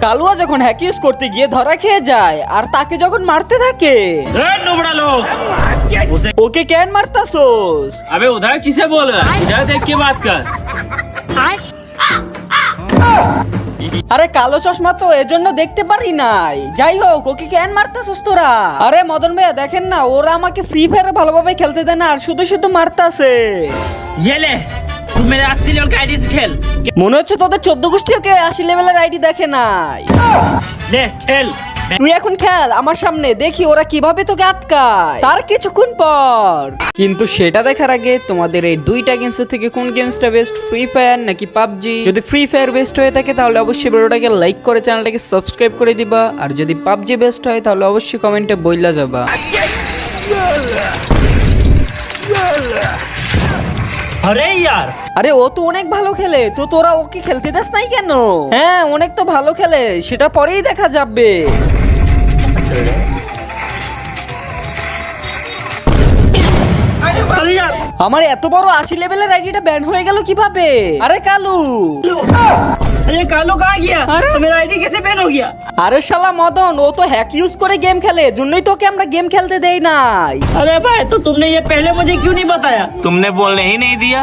কালুয়া যখন hack use করতে গিয়ে ধরা খেয়ে যায় আর তাকে যখন মারতে থাকে नुबड़ा लोग उसे ওকে কেন মারতাছোস? अबे उधर किसे बोल रहा है इधर देख के बात कर আরে কালো চশমা তো এজন্য দেখতে পারি নাই। যাই হোক, ওকে কেন মারতাছিস তোরা? আরে মদন ভাইয়া দেখেন না, ওরা আমাকে ফ্রি ফায়ারে ভালোভাবে খেলতে দেয় না আর শুধু শুধু মারতাছে। ये ले तू मेरे 80 लेवल का आईडी से खेल মনে হচ্ছে তোদের 14 গোষ্ঠী ওকে 80 লেভেলের আইডি দেখে নাই। ले खेल তুই এখন খেল আমার সামনে, দেখি ওরা কিভাবে তোকে আটকায় তার কিছুক্ষণ পর। কিন্তু সেটা দেখার আগে তোমাদের এই দুইটা গেমসের থেকে কোন গেমসটা বেস্ট, ফ্রি ফায়ার নাকি পাবজি? যদি ফ্রি ফায়ার বেস্ট হয়ে থাকে তাহলে অবশ্যই ভিডিওটাকে লাইক করে চ্যানেলটাকে সাবস্ক্রাইব করে দিবা, আর যদি পাবজি বেস্ট হয় তাহলে অবশ্যই কমেন্টে বইলা যাবা। अरे यार আরে ও তো অনেক ভালো খেলে, তো তোরা ওকে খেলতে দাস নাই কেন? হ্যাঁ অনেক তো ভালো খেলে, সেটা পরেই দেখা যাবে। अरे यार আমার এত বড় 80 লেভেলের আইডিটা ব্যান হয়ে গেল কিভাবে? আরে কালু, अरे कालू कहाँ गया तो मेरा आईडी कैसे बैन हो गया আরে শালা মদন, ও তো হ্যাক ইউজ করে গেম খেলে, জন্যই তোকে আমরা গেম খেলতে দেই নাই। अरे भाई तो तुमने ये पहले मुझे क्यों नहीं बताया तुमने बोलने ही नहीं दिया।